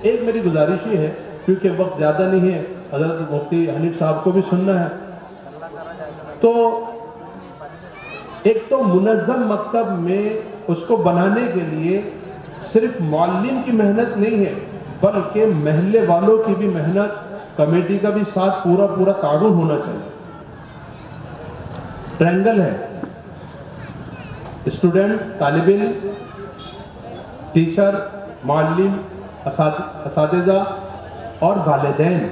ایک میری گزارش یہ ہے، کیونکہ وقت زیادہ نہیں ہے، حضرت مفتی حنیف صاحب کو بھی سننا ہے، تو ایک تو منظم مکتب میں اس کو بنانے کے لیے صرف معلم کی محنت نہیں ہے، بلکہ محلے والوں کی بھی محنت، کمیٹی کا بھی ساتھ پورا تعاون ہونا چاہیے۔ ٹرینگل ہے، اسٹوڈنٹ، طالب علم، ٹیچر، معلم، اساتذہ اور والدین،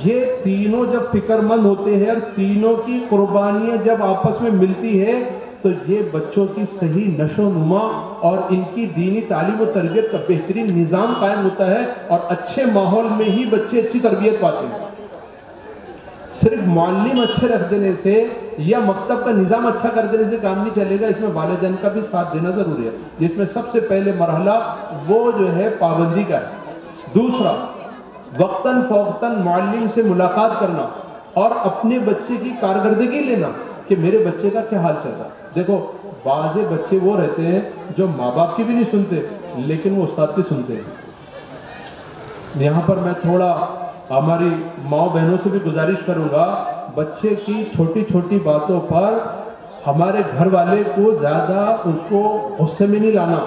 یہ تینوں جب فکر مند ہوتے ہیں اور تینوں کی قربانیاں جب آپس میں ملتی ہے تو یہ بچوں کی صحیح نشو و نما اور ان کی دینی تعلیم و تربیت کا بہترین نظام قائم ہوتا ہے، اور اچھے ماحول میں ہی بچے اچھی تربیت پاتے ہیں۔ صرف معلم اچھے رکھ دینے سے یا مکتب کا نظام اچھا کر دینے سے کام نہیں چلے گا، اس میں والدین کا بھی ساتھ دینا ضروری ہے، جس میں سب سے پہلے مرحلہ وہ جو ہے پابندی کا ہے۔ دوسرا، وقتاً فوقتاً معلم سے ملاقات کرنا اور اپنے بچے کی کارکردگی لینا کہ میرے بچے کا کیا حال چل رہا ہے۔ دیکھو، بعض بچے وہ رہتے ہیں جو ماں باپ کی بھی نہیں سنتے لیکن وہ استاد کی سنتے ہیں۔ یہاں پر میں تھوڑا ہماری ماں بہنوں سے بھی گزارش کروں گا، بچے کی چھوٹی چھوٹی باتوں پر ہمارے گھر والے کو زیادہ اس کو غصے میں نہیں لانا۔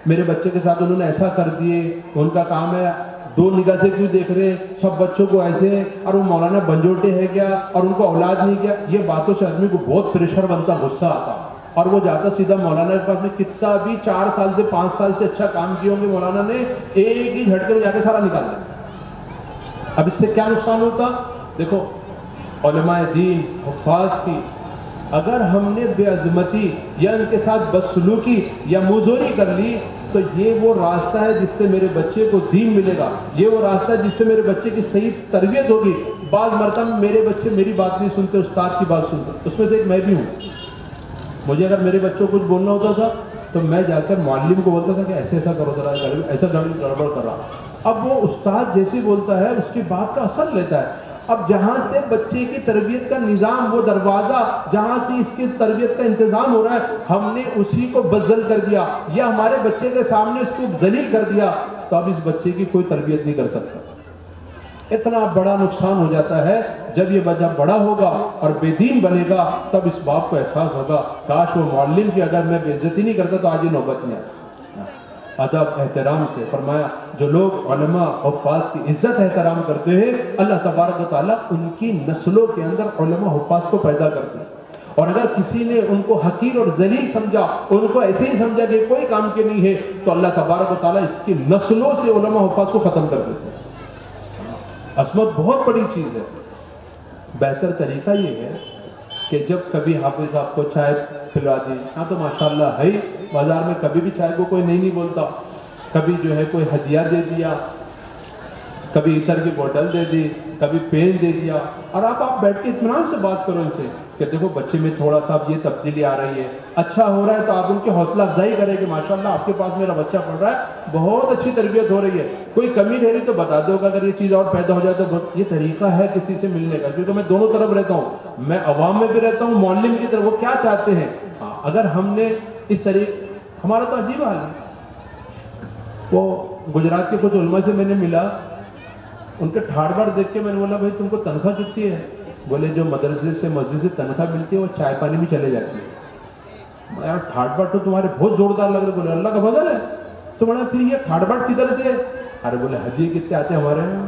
میرے بچے کے ساتھ انہوں نے ایسا کر دیے، ان کا کام ہے دو نگاہ سے کیوں دیکھ رہے، سب بچوں کو ایسے، اور وہ مولانا بنجوٹے ہے کیا، اور ان کو اولاد نہیں کیا۔ یہ باتوں سے آدمی کو بہت پریشر بنتا، غصہ آتا، اور وہ جاتا سیدھا مولانا کے پاس میں، کتنا بھی 4 سال سے 5 سال سے اچھا کام کیے ہوں گے مولانا نے، ایک ہی جھٹکے میں جا کے سارا نکال دیا۔ اب اس سے کیا نقصان ہوتا؟ دیکھو، علماء دین، حفاظ کی اگر ہم نے بے عظمتی یا ان کے ساتھ بدسلوکی یا موزوری کر لی تو یہ وہ راستہ ہے جس سے میرے بچے کو دین ملے گا، یہ وہ راستہ ہے جس سے میرے بچے کی صحیح تربیت ہوگی۔ بعض مرتبہ میرے بچے میری بات نہیں سنتے، استاد کی بات سنتے، اس میں سے ایک میں بھی ہوں۔ مجھے اگر میرے بچوں کو کچھ بولنا ہوتا تھا تو میں جا کر معلم کو بولتا تھا کہ ایسے ایسا کرو ذرا، ایسا گڑبڑ کر رہا۔ اب وہ استاد جیسی بولتا ہے اس کی بات کا اثر لیتا ہے۔ اب جہاں سے بچے کی تربیت کا نظام، وہ دروازہ جہاں سے اس کی تربیت کا انتظام ہو رہا ہے، ہم نے اسی کو بدزل کر دیا یا ہمارے بچے کے سامنے اس کو ذلیل کر دیا، تو اب اس بچے کی کوئی تربیت نہیں کر سکتا۔ اتنا بڑا نقصان ہو جاتا ہے۔ جب یہ بچہ بڑا ہوگا اور بے دین بنے گا تب اس باپ کو احساس ہوگا کاش وہ معلم کی اگر میں بے عزتی نہیں کرتا تو آج یہ نوبت نہیں آتی۔ ادب احترام سے فرمایا جو لوگ علماء حفاظ کی عزت احترام کرتے ہیں، اللہ تبارک و تعالیٰ ان کی نسلوں کے اندر علماء حفاظ کو پیدا کرتے ہیں، اور اگر کسی نے ان کو حقیر اور ذلیل سمجھا، ان کو ایسے ہی سمجھا کہ کوئی کام کے نہیں ہے، تو اللہ تبارک و تعالیٰ اس کی نسلوں سے علماء حفاظ کو ختم کر دیتے ہیں۔ عظمت بہت بڑی چیز ہے۔ بہتر طریقہ یہ ہے کہ جب کبھی حافظ صاحب کو چائے پھلوا دی، ہاں تو ماشاءاللہ ہے، بازار میں کبھی بھی چائے کو کوئی نہیں بولتا، کبھی جو ہے کوئی ہدیہ دے دیا، کبھی عطر کی بوتل دے دی، کبھی پین دے دیا، اور آپ بیٹھ کے اطمینان سے بات کرو ان سے کہ دیکھو بچے میں تھوڑا سا اب یہ تبدیلی آ رہی ہے، اچھا ہو رہا ہے، تو آپ ان کی حوصلہ افزائی کریں کہ ماشاءاللہ آپ کے پاس میرا بچہ پڑھ رہا ہے، بہت اچھی تربیت ہو رہی ہے، کوئی کمی رہ رہی تو بتا دو کہ اگر یہ چیز اور پیدا ہو جائے تو یہ طریقہ ہے کسی سے ملنے کا، کیونکہ میں دونوں طرف رہتا ہوں، میں عوام میں بھی رہتا ہوں، معلم کی طرف، وہ کیا چاہتے ہیں۔ اگر ہم نے اس طریقے، ہمارا تو عجیب حال ہے۔ وہ گجرات کے کچھ علماء سے میں نے ملا، ان کے ٹھاڑ باڑ دیکھ کے میں نے بولا بھائی تم کو تنخواہ کتنی ہے؟ بولے جو مدرسے سے مسجد سے تنخواہ ملتی ہے وہ چائے پانی میں چلے جاتی ہے۔ یار ٹھاڑ باڑ تو تمہارے بہت زوردار لگ رہے، بولے اللہ کا فضل ہے۔ تو بولا پھر یہ ٹھاڑ باڑ کدھر سے ہے؟ ارے بولے حجی کتنے آتے ہیں ہمارے یہاں،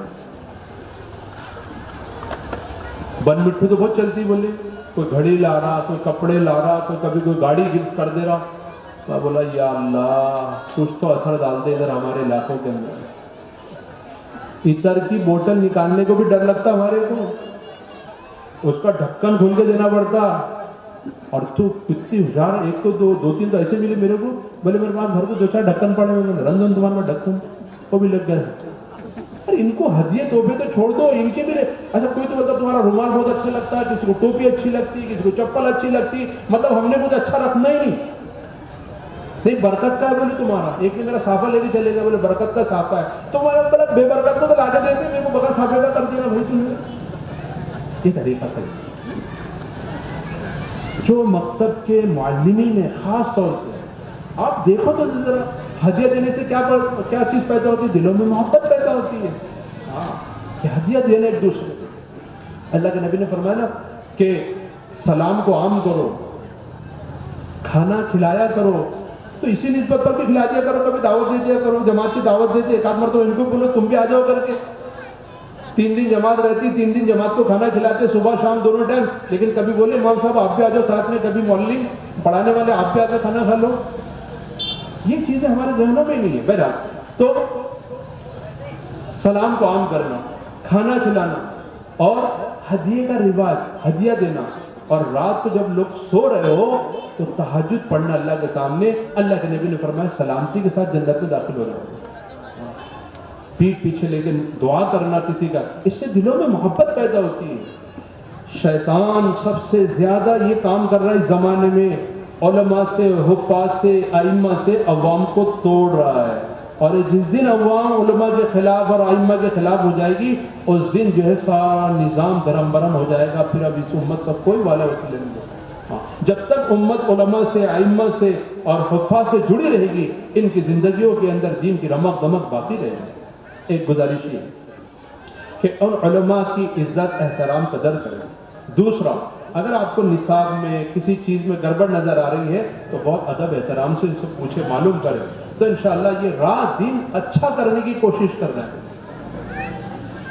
بن مٹھی تو بہت چلتی، بولے کوئی گھڑی لا رہا، کوئی کپڑے لا رہا، کبھی کوئی گاڑی گفٹ کر دے رہا۔ میں بولا یا اللہ کچھ تو اثر ڈال دے ادھر ہمارے علاقوں کے اندر۔ عطر کی بوتل نکالنے کو بھی ڈر لگتا ہمارے کو، اس کا ڈھکن کھول کے دینا پڑتا، اور تو کتنی ہزار، ایک تو دو تین تو ایسے ملے میرے کو، بولے میرے پاس گھر کو 2-4 ڈھکن پڑے ہوئے، رنجن تمہارے میں ڈھکن وہ بھی لگ گئے۔ ان کو ہدیے تحفے تو چھوڑ دو، ان کے بھی اچھا کوئی تو مطلب تمہارا رومال بہت اچھا لگتا ہے، کسی کو ٹوپی اچھی لگتی ہے، کسی کو چپل اچھی لگتی ہے، مطلب ہم نے کچھ اچھا رکھنا ہی نہیں، برکت کا ہے بولے تمہارا، ایک نے میرا صافہ لے کے چلے گا، بولے برکت کا صافہ ہے، تمہارا بولے بے برکت کو تو لا کے دیتے، میرے کو بغیر صافے کا کر دینا بھائی تم نے۔ یہ طریقہ صحیح۔ جو مکتب کے معلمین ہیں خاص طور سے آپ دیکھو تو ذرا ہدیہ دینے سے کیا چیز پیدا ہوتی ہے؟ دلوں میں محبت پیدا ہوتی ہے کہ ہدیہ دینے ایک دوسرے کو. اللہ کے نبی نے فرمایا نا کہ سلام کو عام کرو، کھانا کھلایا کرو، تو اسی نسبت پر بھی کھلا دیا کرو، کبھی دعوت دے دیا کرو، جماعت کی دعوت دیتے ایک آدھ مرتبہ ان کو بولو تم بھی آ جاؤ کر کے. 3 دن جماعت رہتی، 3 دن جماعت کو کھانا کھلاتے صبح شام دونوں ٹائم، لیکن کبھی بولے امام صاحب آپ بھی آ جاؤ ساتھ میں، کبھی معلم پڑھانے والے آپ بھی آ کے کھانا کھا لو. یہ چیزیں ہمارے ذہنوں میں نہیں ہے. بہرحال تو سلام کو عام کرنا، کھانا کھلانا اور ہدیے کا رواج، ہدیہ دینا. اور رات کو جب لوگ سو رہے ہو تو تہجد پڑھنا اللہ کے سامنے. اللہ کے نبی نے فرمایا سلامتی کے ساتھ جنت میں داخل ہو جاؤ. پیٹھ پیچھے لے کے دعا کرنا کسی کا، اس سے دلوں میں محبت پیدا ہوتی ہے. شیطان سب سے زیادہ یہ کام کر رہا ہے اس زمانے میں، علماء سے، حفاظ سے، ائمہ سے عوام کو توڑ رہا ہے. اور جس دن عوام علماء کے خلاف اور ائمہ کے خلاف ہو جائے گی، اس دن جو ہے سارا نظام دھرم برہم ہو جائے گا. پھر اب اس امت کا کوئی والا وصول نہیں ہوگا. جب تک امت علماء سے، ائمہ سے اور حفاظ سے جڑی رہے گی، ان کی زندگیوں کے اندر دین کی رمق دمق باقی رہے گی. ایک گزارش یہ کہ ان علماء کی عزت احترام قدر کریں. دوسرا، اگر آپ کو نصاب میں کسی چیز میں گڑبڑ نظر آ رہی ہے تو بہت ادب احترام سے ان سے پوچھے، معلوم کریں، تو انشاءاللہ یہ رات دن اچھا کرنے کی کوشش کر رہے ہیں.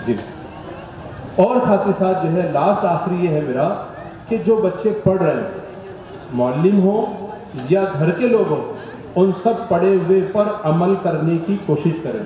جی. اور ساتھ ہی ساتھ جو ہے لاسٹ آخری یہ ہے میرا کہ جو بچے پڑھ رہے ہیں، معلم ہو یا گھر کے لوگ ہوں، ان سب پڑھے ہوئے پر عمل کرنے کی کوشش کریں.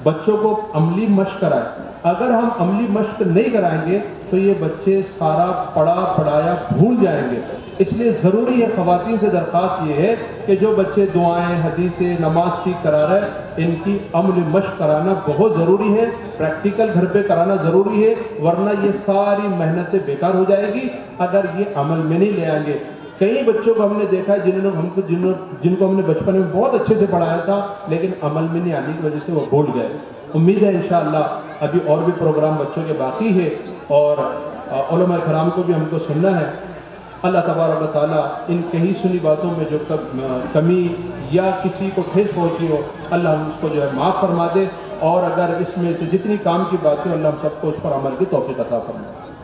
بچوں کو عملی مشق کرائیں. اگر ہم عملی مشق نہیں کرائیں گے تو یہ بچے سارا پڑھا پڑھایا بھول جائیں گے. اس لیے ضروری ہے، خواتین سے درخواست یہ ہے کہ جو بچے دعائیں، حدیثیں، نماز سیکھ کرا رہے ہیں، ان کی عمل مشق کرانا بہت ضروری ہے. پریکٹیکل گھر پہ کرانا ضروری ہے، ورنہ یہ ساری محنتیں بیکار ہو جائے گی اگر یہ عمل میں نہیں لے آئیں گے. کئی بچوں کو ہم نے دیکھا ہے جن کو ہم نے بچپن میں بہت اچھے سے پڑھایا تھا، لیکن عمل میں نہیں آنے کی وجہ سے وہ بھول گئے. امید ہے انشاءاللہ ابھی اور بھی پروگرام بچوں کے باقی ہے اور علماء کرام کو بھی ہم کو سننا ہے. اللہ تبارک و تعالیٰ ان کہیں سنی باتوں میں جو کمی یا کسی کو ٹھیس پہنچی ہو، اللہ ہم اس کو جو ہے معاف فرما دے، اور اگر اس میں سے جتنی کام کی باتیں اللہ ہم سب کو اس پر عمل کی توفیق عطا فرمائے.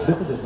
دیکھو